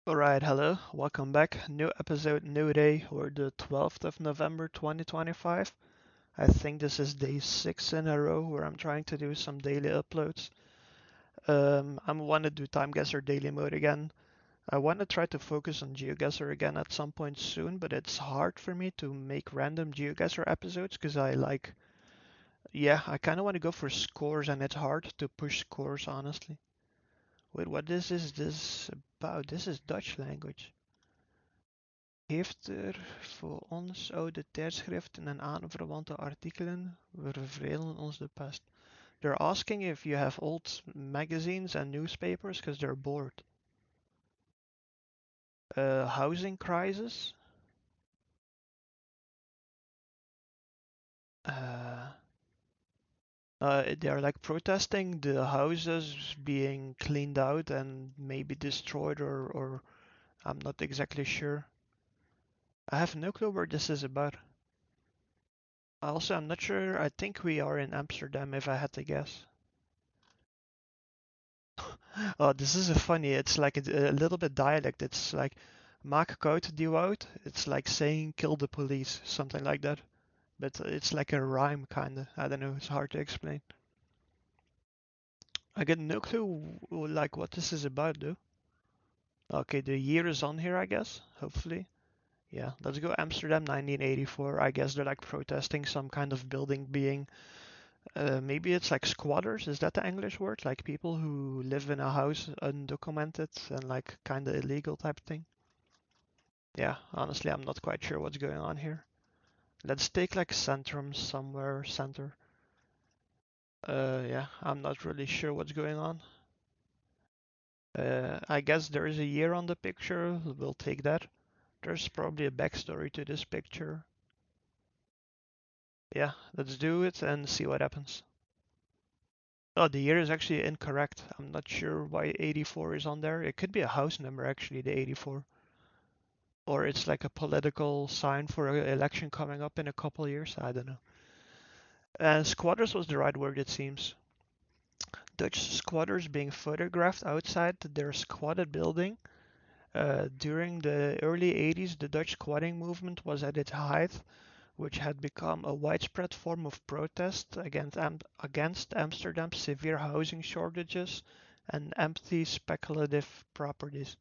Alright, hello, welcome back. New episode, new day. We're the 12th of November 2025. I think this is day 6 in a row where I'm trying to do some daily uploads. I want to do TimeGuessr daily mode again. I want to try to focus on GeoGuessr again at some point soon, but it's hard for me to make random GeoGuessr episodes because I kind of want to go for scores and it's hard to push scores, honestly. Wait, what is this about? This is Dutch language. Heeft voor ons oude tijdschriften en aanverwante artikelen, we vervelen ons de pest. They're asking if you have old magazines and newspapers because they're bored. Housing crisis? Uh, they're like protesting the houses being cleaned out and maybe destroyed or I'm not exactly sure. I have no clue where this is about. Also, I'm not sure. I think we are in Amsterdam if I had to guess. Oh, this is a funny. It's like a little bit dialect. It's like maak koud die woud. It's like saying kill the police, something like that. But it's like a rhyme kinda. I don't know. It's hard to explain. I get no clue like what this is about though. Okay, the year is on here, I guess. Hopefully. Yeah, let's go Amsterdam 1984. I guess they're like protesting some kind of building being maybe it's like squatters. Is that the English word? Like people who live in a house undocumented and like kind of illegal type thing. Yeah, honestly, I'm not quite sure what's going on here. Let's take like Centrum somewhere, center. Yeah, I'm not really sure what's going on. I guess there is a year on the picture. We'll take that. There's probably a backstory to this picture. Yeah, let's do it and see what happens. Oh, the year is actually incorrect. I'm not sure why 84 is on there. It could be a house number actually, the 84. Or it's like a political sign for an election coming up in a couple of years. I don't know. And squatters was the right word, it seems. Dutch squatters being photographed outside their squatted building. During the early 80s, the Dutch squatting movement was at its height, which had become a widespread form of protest against Amsterdam's severe housing shortages and empty speculative properties.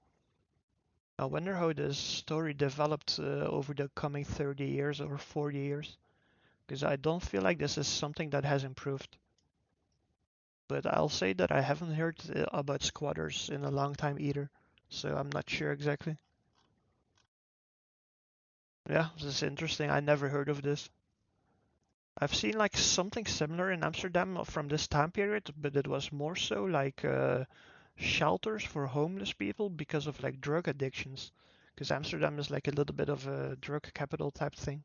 I wonder how this story developed over the coming 30 years or 40 years, because I don't feel like this is something that has improved. But I'll say that I haven't heard about squatters in a long time either, so I'm not sure exactly. Yeah, this is interesting. I never heard of this. I've seen like something similar in Amsterdam from this time period, but it was more so like shelters for homeless people because of like drug addictions. Because Amsterdam is like a little bit of a drug capital type thing.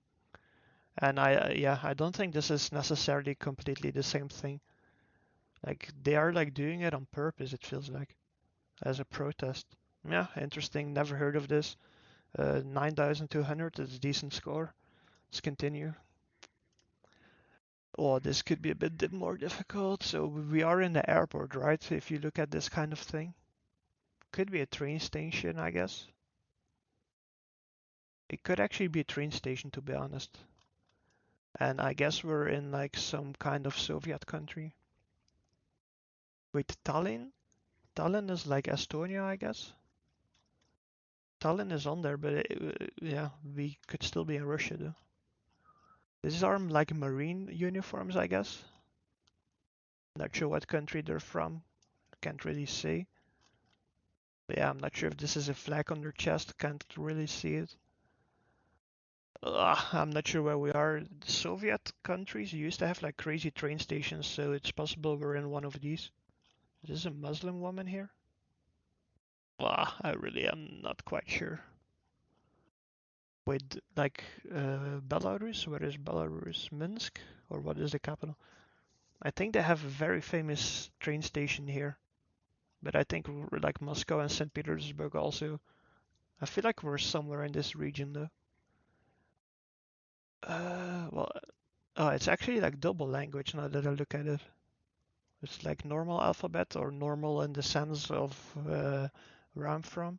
And yeah, I don't think this is necessarily completely the same thing. Like they are like doing it on purpose, it feels like, as a protest. Yeah, interesting. Never heard of this. 9,200 is a decent score. Let's continue. Oh, this could be a bit more difficult. So we are in the airport, right? If you look at this kind of thing. Could be a train station, I guess. It could actually be a train station, to be honest. And I guess we're in like some kind of Soviet country. Wait, Tallinn? Tallinn is like Estonia, I guess. Tallinn is on there, but yeah, we could still be in Russia though. These are like marine uniforms, I guess. Not sure what country they're from. Can't really say. But yeah, I'm not sure if this is a flag on their chest. Can't really see it. I'm not sure where we are. The Soviet countries used to have like crazy train stations, so it's possible we're in one of these. Is this a Muslim woman here? I really am not quite sure. Wait, like Belarus? Where is Belarus? Minsk? Or what is the capital? I think they have a very famous train station here. But I think like Moscow and St. Petersburg also. I feel like we're somewhere in this region though. Well, oh, it's actually like double language now that I look at it. It's like normal alphabet or normal in the sense of where I'm from.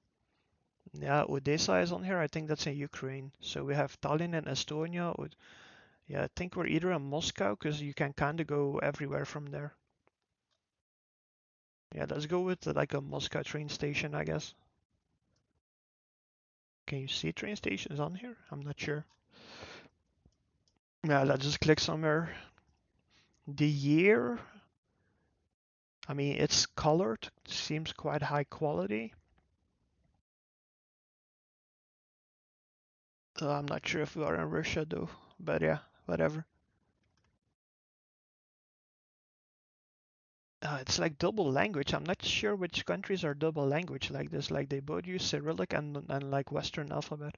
Yeah, Odessa is on here. I think that's in Ukraine. So we have Tallinn in Estonia. Yeah, I think we're either in Moscow because you can kind of go everywhere from there. Yeah, let's go with like a Moscow train station, I guess. Can you see train stations on here? I'm not sure. Yeah, let's just click somewhere. The year, I mean, it's colored, seems quite high quality. I'm not sure if we are in Russia though, but yeah, whatever. It's like double language. I'm not sure which countries are double language like this. Like they both use Cyrillic and like Western alphabet.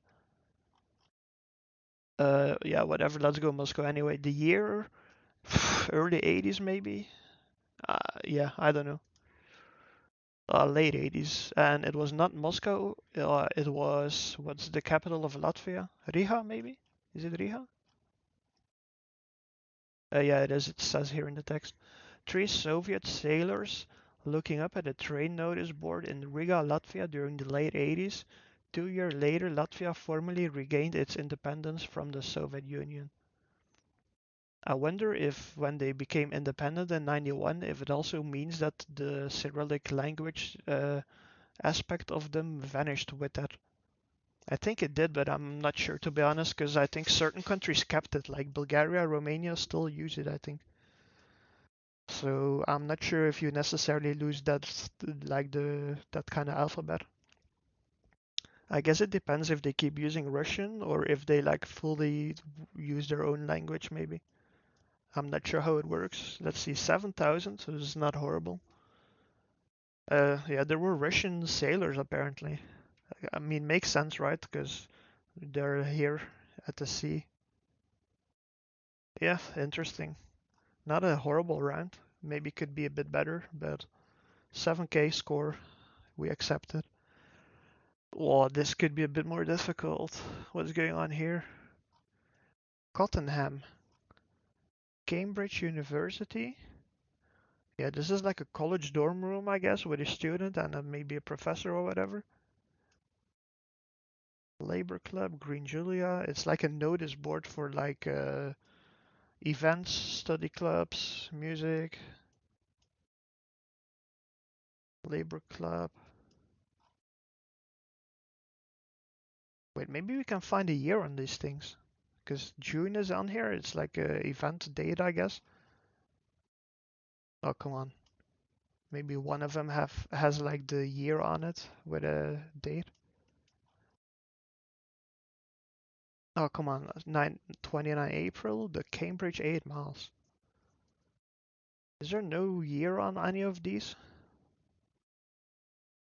Yeah, whatever. Let's go Moscow anyway. The year, early 80s maybe. Yeah, I don't know. Late 80s, and it was not Moscow. It was what's the capital of Latvia? Riga maybe? Is it Riga? Yeah, it is. It says here in the text. Three Soviet sailors looking up at a train notice board in Riga, Latvia during the late 80s. 2 years later, Latvia formally regained its independence from the Soviet Union. I wonder if when they became independent in 91, if it also means that the Cyrillic language aspect of them vanished with that. I think it did, but I'm not sure to be honest, because I think certain countries kept it, like Bulgaria, Romania still use it, I think. So I'm not sure if you necessarily lose that, like that kind of alphabet. I guess it depends if they keep using Russian or if they like fully use their own language, maybe. I'm not sure how it works. Let's see, 7,000, so this is not horrible. Yeah, there were Russian sailors apparently. I mean, makes sense, right? Because they're here at the sea. Yeah, interesting. Not a horrible round. Maybe could be a bit better, but 7K score, we accept it. Well, this could be a bit more difficult. What's going on here? Cottenham, Cambridge University. Yeah, this is like a college dorm room, I guess, with a student and maybe a professor or whatever. Labor Club, Green Julia. It's like a notice board for like events, study clubs, music, Labor Club. Wait, maybe we can find a year on these things. Because June is on here. It's like a event date, I guess. Oh, come on. Maybe one of them has like the year on it with a date. Oh, come on. 29 April, the Cambridge 8 miles. Is there no year on any of these?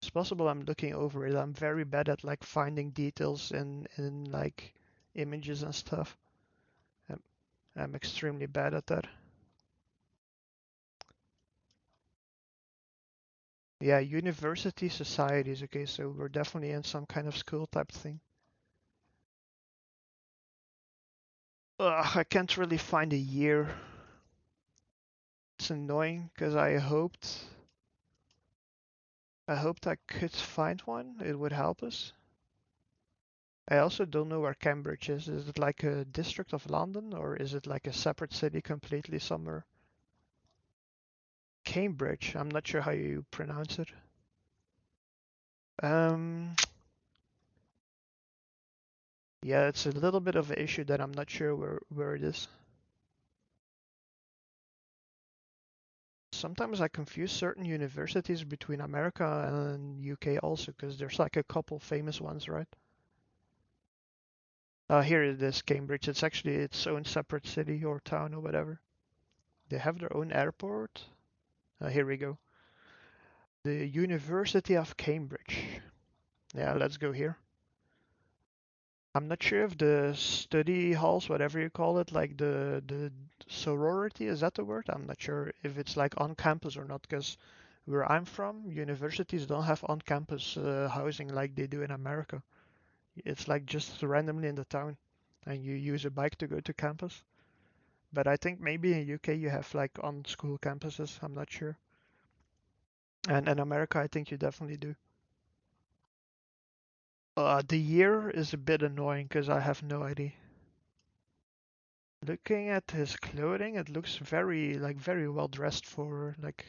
It's possible I'm looking over it. I'm very bad at like finding details in like images and stuff. I'm, I'm extremely bad at that. Yeah, university societies. Okay, so we're definitely in some kind of school type thing. Ugh, I can't really find a year. It's annoying because I hoped I could find one. It would help us. I also don't know where Cambridge is. Is it like a district of London or is it like a separate city completely somewhere? Cambridge. I'm not sure how you pronounce it. Um, yeah, it's a little bit of an issue that I'm not sure where it is. Sometimes I confuse certain universities between America and UK also, because there's like a couple famous ones, right? Here it is, Cambridge. It's actually its own separate city or town or whatever. They have their own airport. Here we go. The University of Cambridge. Yeah, let's go here. I'm not sure if the study halls, whatever you call it, like the sorority, is that the word? I'm not sure if it's like on campus or not, because where I'm from, universities don't have on-campus housing like they do in America. It's like just randomly in the town, and you use a bike to go to campus. But I think maybe in UK you have like on school campuses. I'm not sure. And in America, I think you definitely do. The year is a bit annoying because I have no idea. Looking at his clothing, it looks very well dressed for like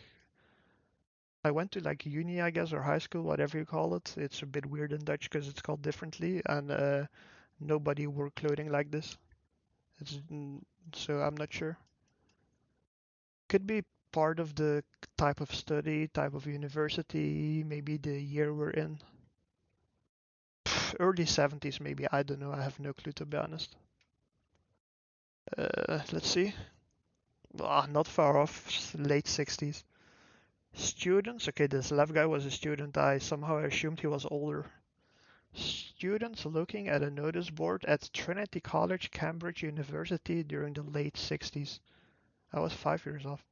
I went to like uni, I guess, or high school, whatever you call it. It's a bit weird in Dutch because it's called differently, and nobody wore clothing like this. It's so I'm not sure. Could be part of the type of study, type of university, maybe the year we're in. Early 70s, maybe. I don't know. I have no clue to be honest. Let's see. Not far off. Late 60s. Students. Okay, this left guy was a student. I somehow assumed he was older. Students looking at a notice board at Trinity College, Cambridge University during the late 60s. I was 5 years off.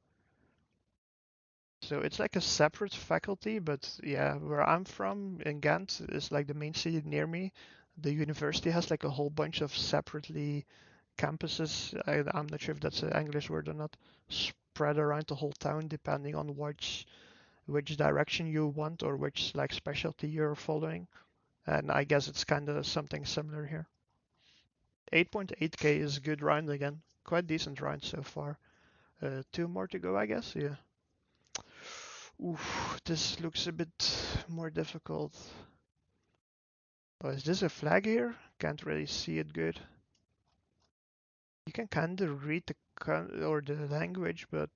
So it's like a separate faculty, but yeah, where I'm from in Ghent is like the main city near me. The university has like a whole bunch of separately campuses. I'm not sure if that's an English word or not. Spread around the whole town, depending on which direction you want or which like specialty you're following. And I guess it's kind of something similar here. 8.8k is a good round again. Quite decent round so far. Two more to go, I guess. Yeah. Oof, this looks a bit more difficult. Oh, is this a flag here? Can't really see it good. You can kind of read the language, but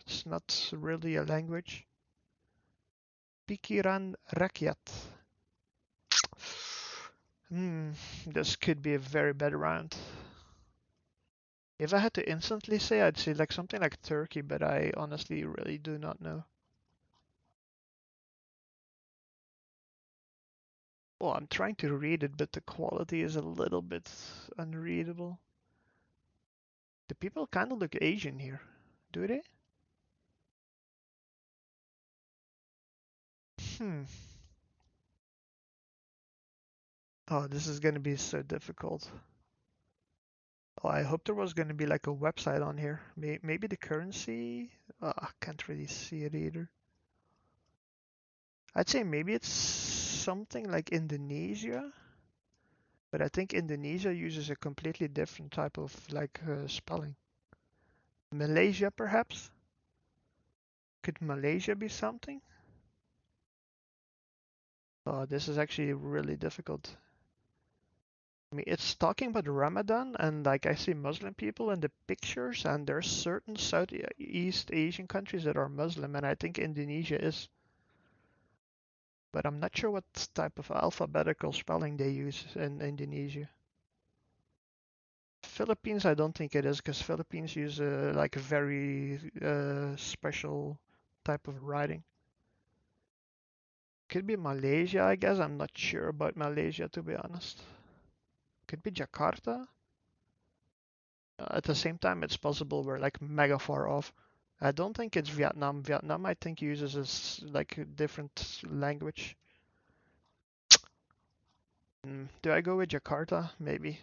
it's not really a language. Pikiran Rakyat. Hmm, this could be a very bad round. If I had to instantly say, I'd say like something like Turkey, but I honestly really do not know. Well, I'm trying to read it, but the quality is a little bit unreadable. The people kind of look Asian here, do they? Hmm. Oh, this is gonna be so difficult. Oh, I hope there was gonna be like a website on here. Maybe the currency? I can't really see it either. I'd say maybe it's something like Indonesia, but I think Indonesia uses a completely different type of like spelling. Malaysia, perhaps? Could Malaysia be something? Oh, this is actually really difficult. I mean, it's talking about Ramadan, and like I see Muslim people in the pictures, and there's certain Southeast Asian countries that are Muslim, and I think Indonesia is, but I'm not sure what type of alphabetical spelling they use in Indonesia. Philippines, I don't think it is, because Philippines use like a very special type of writing. Could be Malaysia, I guess. I'm not sure about Malaysia, to be honest. Could be Jakarta. At the same time, it's possible we're like mega far off. I don't think it's Vietnam. Vietnam, I think, uses like a different language. Do I go with Jakarta? Maybe.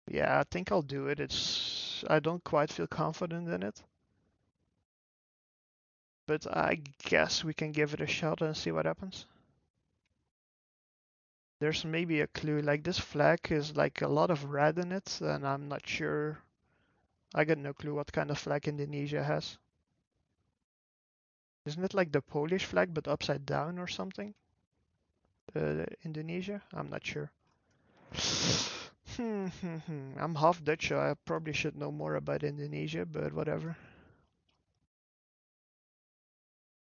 Yeah, I think I'll do it. I don't quite feel confident in it, but I guess we can give it a shot and see what happens. There's maybe a clue. Like this flag is like a lot of red in it, and I'm not sure. I got no clue what kind of flag Indonesia has. Isn't it like the Polish flag but upside down or something? Indonesia? I'm not sure. I'm half Dutch, so I probably should know more about Indonesia, but whatever.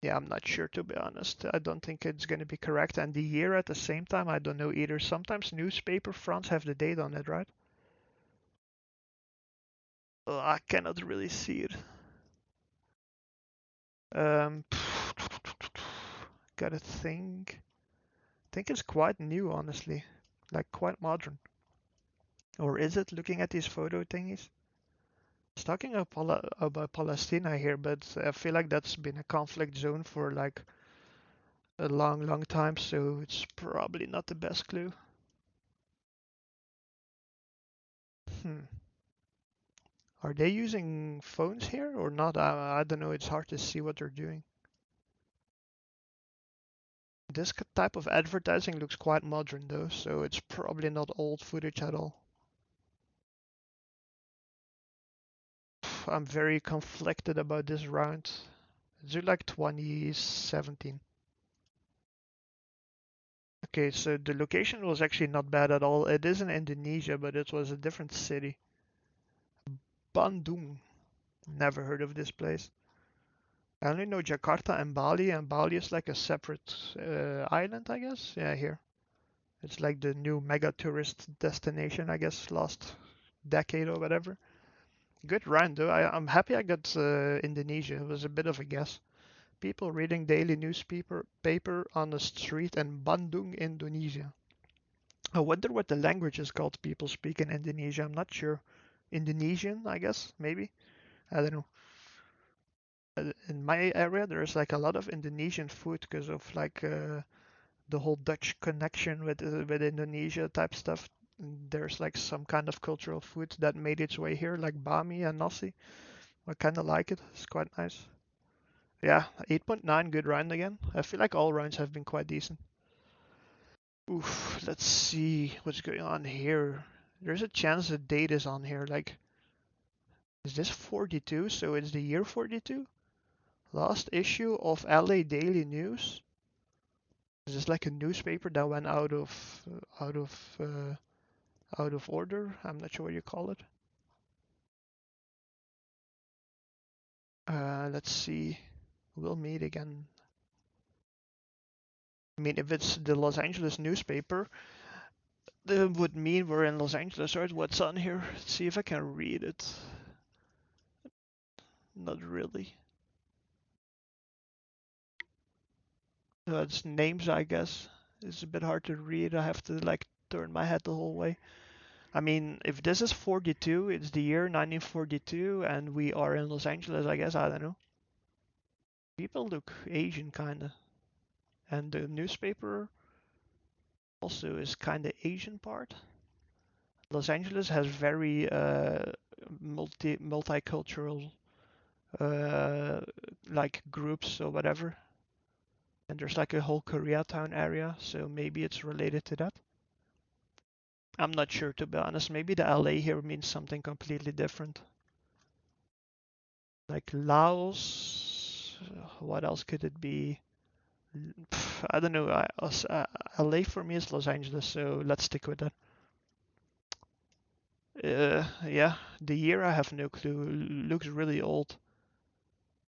Yeah, I'm not sure to be honest. I don't think it's going to be correct. And the year at the same time, I don't know either. Sometimes newspaper fronts have the date on it, right? Oh, I cannot really see it. Um, gotta think. I think it's quite new, honestly. Like quite modern. Or is it looking at these photo thingies? It's talking about Palestine here, but I feel like that's been a conflict zone for like a long time, so it's probably not the best clue. Hmm. Are they using phones here or not? I don't know. It's hard to see what they're doing. This type of advertising looks quite modern though, so it's probably not old footage at all. I'm very conflicted about this round. Is it like 2017? Okay, so the location was actually not bad at all. It is in Indonesia, but it was a different city. Bandung. Never heard of this place. I only know Jakarta and Bali is like a separate island, I guess. Yeah, here. It's like the new mega tourist destination, I guess, last decade or whatever. Good round though. I'm happy I got Indonesia. It was a bit of a guess. People reading daily newspaper paper on the street in Bandung, Indonesia. I wonder what the language is called people speak in Indonesia. I'm not sure. Indonesian, I guess, maybe. I don't know. In my area, there's like a lot of Indonesian food because of like the whole Dutch connection with Indonesia type stuff. There's like some kind of cultural food that made its way here, like bami and nasi. I kind of like it. It's quite nice. Yeah, 8.9, good round again. I feel like all rounds have been quite decent. Oof, let's see what's going on here. There's a chance the date is on here. Like, is this 42? So it's the year 42? Last issue of LA Daily News. Is this like a newspaper that went out of out of order? I'm not sure what you call it. Let's see. We'll meet again. I mean, if it's the Los Angeles newspaper, that would mean we're in Los Angeles, right? What's on here? Let's see if I can read it. Not really. It's names, I guess. It's a bit hard to read. I have to like turn my head the whole way. I mean, if this is 42, it's the year 1942, and we are in Los Angeles, I guess. I don't know. People look Asian, kinda. And the newspaper also is kinda Asian part. Los Angeles has very multicultural uh, like groups or whatever. And there's like a whole Koreatown area, so maybe it's related to that. I'm not sure to be honest. Maybe the LA here means something completely different. Like Laos. What else could it be? I don't know. LA for me is Los Angeles, so let's stick with that. Yeah, the year I have no clue. Looks really old.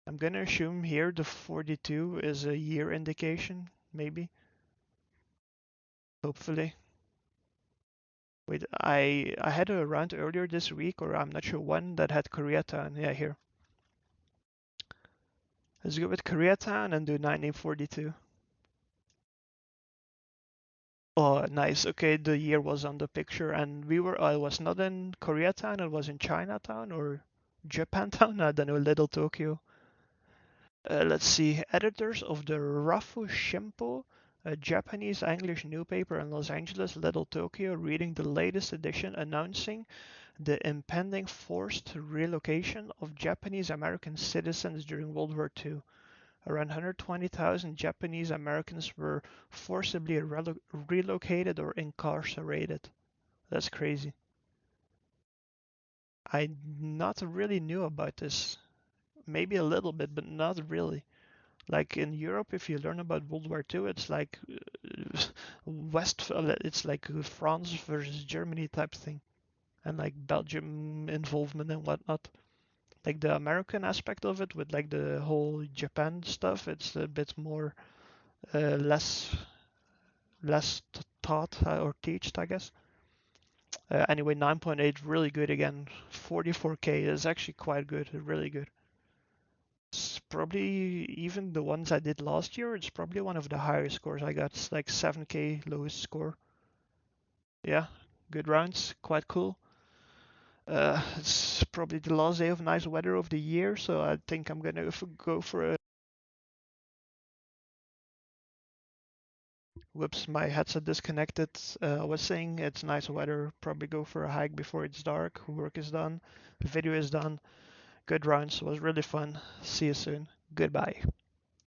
I'm gonna assume here the 42 is a year indication, maybe. Hopefully. Wait, I had a round earlier this week, or I'm not sure when, that had Koreatown. Yeah, here. Let's go with Koreatown and do 1942. Oh, nice. Okay, the year was on the picture, and I was not in Koreatown, I was in Chinatown or Japantown, I don't know, Little Tokyo. Let's see, editors of the Rafu Shimpo, a Japanese English newspaper in Los Angeles, Little Tokyo, reading the latest edition announcing the impending forced relocation of Japanese American citizens during World War II. Around 120,000 Japanese Americans were forcibly relocated or incarcerated. That's crazy. I not really knew about this. Maybe a little bit, but not really. Like in Europe, if you learn about World War II, it's like it's like France versus Germany type thing, and like Belgium involvement and whatnot. Like the American aspect of it with like the whole Japan stuff, it's a bit more less taught or taught, I guess. Anyway, 9.8, really good again. 44k is actually quite good, really good. It's probably even the ones I did last year. It's probably one of the higher scores I got. It's like 7k lowest score. Yeah, good rounds, quite cool. It's probably the last day of nice weather of the year, so I think I'm gonna go for a. Whoops, my headset disconnected. I was saying it's nice weather. Probably go for a hike before it's dark. Work is done. The video is done. Good rounds. Was really fun. See you soon. Goodbye.